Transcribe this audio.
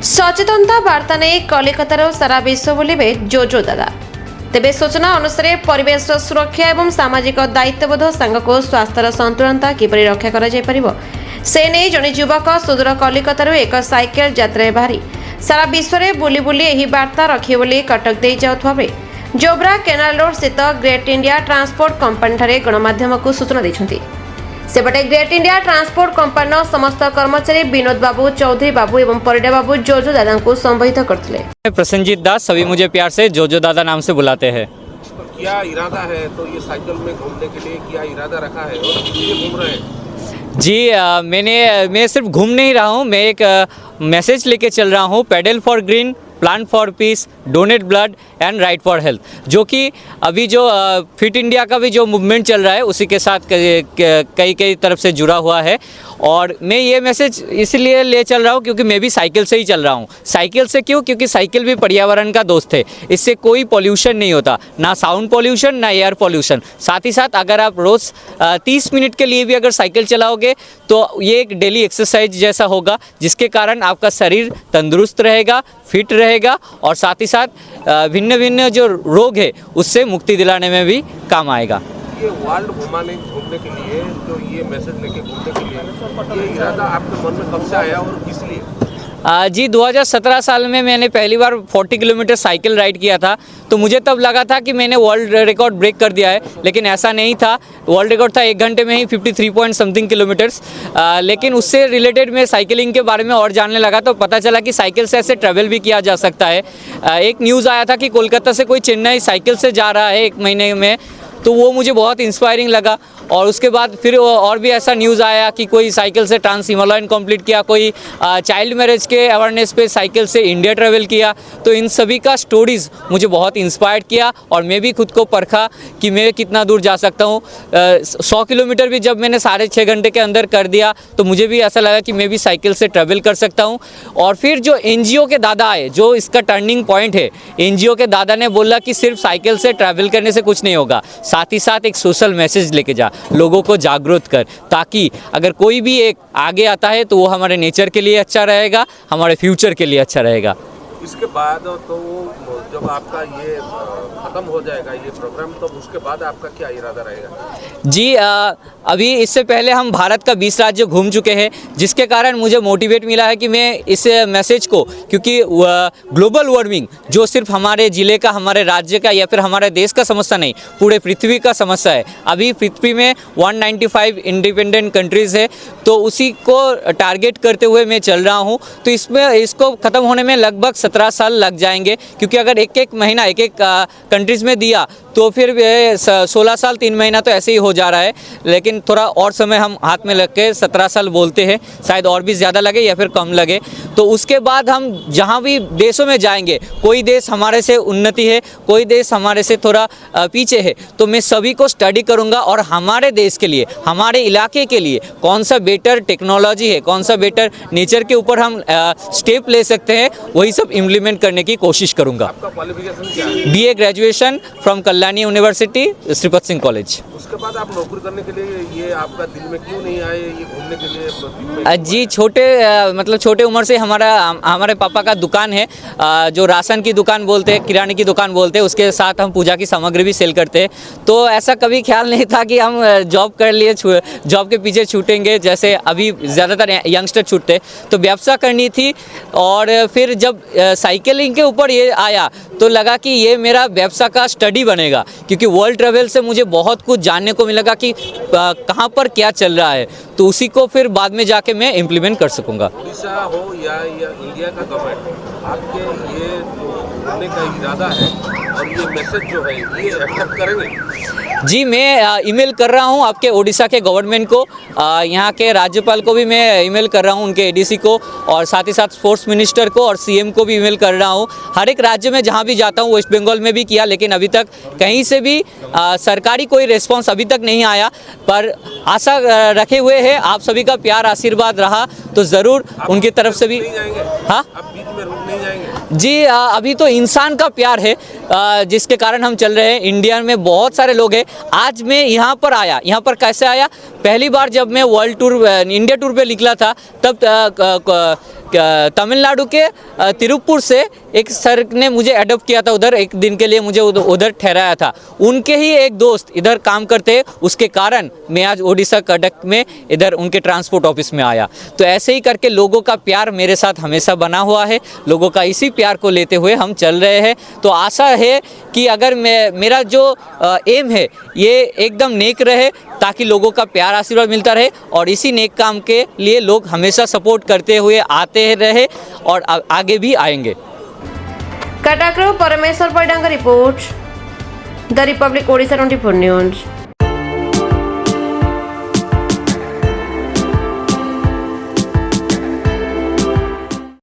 सचेतनता वार्ता नहीं कलिकतार सारा विश्व बोलिबे जोजो दादा। तेबे सूचना अनुसार परिवेश सुरक्षा एवं सामाजिक दायित्वबोध सांगको स्वास्थ्यर संतुलनता किपरि रक्षा करा जाय परिबो से नहीं जने युवक सुदूर कलिकतार एक साइकेल यात्रा बाहरी सारा विश्व में बुली बुली एही वार्ता रखिए बोली कटक दे जाउथवा बेले जोब्रा केनाल रोड स्थित ग्रेट इंडिया ट्रांसपोर्ट कंपनी ठारे गणमाध्यम को सूचना दैछन्ति। सेपटे ग्रेट इंडिया ट्रांसपोर्ट कंपनी समस्त कर्मचारी विनोद बाबू, चौधरी बाबू एवं परिडा बाबू जोजो दादा को संबोधित करते। प्रसन्नजीत दास, सभी मुझे प्यार से जोजो दादा नाम से बुलाते हैं। क्या इरादा है तो ये साइकिल में घूमने के लिए क्या इरादा रखा है और किस लिए घूम रहे हैं? जी मैं सिर्फ घूम नहीं रहा हूँ, मैं एक मैसेज लेके चल रहा हूँ। Pedal for green, plan for piece, donate blood and right for health, जो कि अभी जो फिट इंडिया का भी जो मूवमेंट चल रहा है उसी के साथ कई तरफ से जुड़ा हुआ है। और मैं ये मैसेज इसलिए ले चल रहा हूँ क्योंकि मैं भी साइकिल से ही चल रहा हूँ। साइकिल से क्यों? क्योंकि साइकिल भी पर्यावरण का दोस्त है, इससे कोई पॉल्यूशन नहीं होता, ना साउंड पॉल्यूशन ना एयर पॉल्यूशन। साथ ही साथ अगर आप रोज़ 30 मिनट के लिए भी अगर साइकिल चलाओगे तो ये एक डेली एक्सरसाइज जैसा होगा, जिसके कारण आपका शरीर तंदुरुस्त रहेगा, फिट रहेगा और साथ ही साथ भिन्न भिन्न जो रोग है उससे मुक्ति दिलाने में भी काम आएगा। ये वर्ल्ड घूमने के लिए जो ये मैसेज लेके घूमने के लिए ये इरादा आपके मन में कब से आया और किस लिए? जी 2017 साल में मैंने पहली बार 40 किलोमीटर साइकिल राइड किया था, तो मुझे तब लगा था कि मैंने वर्ल्ड रिकॉर्ड ब्रेक कर दिया है, लेकिन ऐसा नहीं था। वर्ल्ड रिकॉर्ड था 1 घंटे में ही 53 पॉइंट समथिंग किलोमीटर्स। लेकिन उससे रिलेटेड मैं साइकिलिंग के बारे में और जानने लगा तो पता चला कि साइकिल से ऐसे ट्रैवल भी किया जा सकता है। एक न्यूज़ आया था कि कोलकाता से कोई चेन्नई साइकिल से जा रहा है 1 महीने में, तो वो मुझे बहुत इंस्पायरिंग लगा। और उसके बाद फिर और भी ऐसा न्यूज़ आया कि कोई साइकिल से ट्रांस हिमालयन कंप्लीट किया, कोई चाइल्ड मैरिज के अवेयरनेस पे साइकिल से इंडिया ट्रैवल किया। तो इन सभी का स्टोरीज़ मुझे बहुत इंस्पायर्ड किया और मैं भी खुद को परखा कि मैं कितना दूर जा सकता हूँ। 100 किलोमीटर भी जब मैंने 6.5 घंटे के अंदर कर दिया तो मुझे भी ऐसा लगा कि मैं भी साइकिल से ट्रैवल कर सकता हूँ। और फिर जो NGO के दादा आए, जो इसका टर्निंग पॉइंट है, NGO के दादा ने बोला कि सिर्फ साइकिल से ट्रैवल करने से कुछ नहीं होगा, साथ ही साथ एक सोशल मैसेज लेके जा, लोगों को जागरूक कर, ताकि अगर कोई भी एक आगे आता है तो वो हमारे नेचर के लिए अच्छा रहेगा, हमारे फ्यूचर के लिए अच्छा रहेगा। इसके बाद तो जब आपका ये ख़त्म हो जाएगा ये प्रोग्राम, तो उसके बाद आपका क्या इरादा रहेगा? जी अभी इससे पहले हम भारत का 20 राज्य घूम चुके हैं, जिसके कारण मुझे मोटिवेट मिला है कि मैं इस मैसेज को, क्योंकि ग्लोबल वार्मिंग जो सिर्फ हमारे ज़िले का, हमारे राज्य का या फिर हमारे देश का समस्या नहीं, पूरे पृथ्वी का समस्या है। अभी पृथ्वी में 195 इंडिपेंडेंट कंट्रीज़ है, तो उसी को टारगेट करते हुए मैं चल रहा हूँ। तो इसमें इसको ख़त्म होने में लगभग 17 साल लग जाएंगे, क्योंकि अगर एक महीना एक कंट्रीज़ में दिया तो फिर 16 साल 3 महीना तो ऐसे ही हो जा रहा है। लेकिन थोड़ा और समय हम हाथ में लग के 17 साल बोलते हैं, शायद और भी ज़्यादा लगे या फिर कम लगे। तो उसके बाद हम जहाँ भी देशों में जाएंगे, कोई देश हमारे से उन्नति है, कोई देश हमारे से थोड़ा पीछे है, तो मैं सभी को स्टडी करूँगा और हमारे देश के लिए, हमारे इलाके के लिए कौन सा बेटर टेक्नोलॉजी है, कौन सा बेटर नेचर के ऊपर हम स्टेप ले सकते हैं, वही सब इम्प्लीमेंट करने की कोशिश करूँगा। आपका क्वालिफिकेशन क्या है? BA graduation from Kalyani university, Shripat Singh college. उसके बाद आप नौकरी करने के लिए ये आपका दिल में क्यों नहीं आए ये घूमने के लिए? जी छोटे उम्र से हमारे पापा का दुकान है, जो राशन की दुकान बोलते हैं, किराने की दुकान बोलते हैं, उसके साथ हम पूजा की सामग्री भी सेल करते हैं। तो ऐसा कभी ख्याल नहीं था कि हम जॉब कर लिए, जॉब के पीछे छूटेंगे जैसे अभी ज़्यादातर यंगस्टर छूटते। तो व्यवसाय करनी थी और फिर जब साइकिलिंग के ऊपर ये आया तो लगा कि ये मेरा व्यवसाय का स्टडी बनेगा, क्योंकि वर्ल्ड ट्रैवल से मुझे बहुत कुछ जानने को मिलेगा कि कहाँ पर क्या चल रहा है। तो उसी को फिर बाद में जाके मैं इम्प्लीमेंट कर सकूँगा। उड़ीसा हो या इंडिया का गवर्नमेंट, आपके ये जो घूमने का इरादा है और ये मैसेज जो है ये एक्सेप्ट करेंगे? जी मैं ईमेल कर रहा हूँ आपके उड़ीसा के गवर्नमेंट को, यहाँ के राज्यपाल को भी मैं ईमेल कर रहा हूँ, उनके ADC को, और साथ ही साथ स्पोर्ट्स मिनिस्टर को और CM को भी ईमेल कर रहा हूँ। हर एक राज्य में जहाँ भी जाता हूँ, वेस्ट बंगाल में भी किया, लेकिन अभी तक कहीं से भी सरकारी कोई रिस्पॉन्स अभी तक नहीं आया। पर आशा रखे हुए हैं, आप सभी का प्यार आशीर्वाद रहा तो ज़रूर उनकी तरफ से भी। हाँ, आप बीच में रुक नहीं जाएंगे? जी अभी तो इंसान का प्यार है जिसके कारण हम चल रहे हैं। इंडिया में बहुत सारे लोग हैं। आज मैं यहाँ पर आया, यहाँ पर कैसे आया? पहली बार जब मैं वर्ल्ड टूर, इंडिया टूर पे निकला था, तब तमिलनाडु के तिरुपुर से एक सर ने मुझे अडॉप्ट किया था, उधर एक दिन के लिए मुझे उधर ठहराया था। उनके ही एक दोस्त इधर काम करते हैं, उसके कारण मैं आज ओडिशा कटक में इधर उनके ट्रांसपोर्ट ऑफिस में आया। तो ऐसे ही करके लोगों का प्यार मेरे साथ हमेशा बना हुआ है, लोगों का इसी प्यार को लेते हुए हम चल रहे हैं। तो आशा है कि अगर मेरा जो एम है ये एकदम नेक रहे, ताकि लोगों का प्यार आशीर्वाद मिलता रहे और इसी नेक काम के लिए लोग हमेशा सपोर्ट करते हुए आते रहे और आगे भी आएंगे। कटकरू परमेश्वर परिडांग report the republic Odisha 24 news.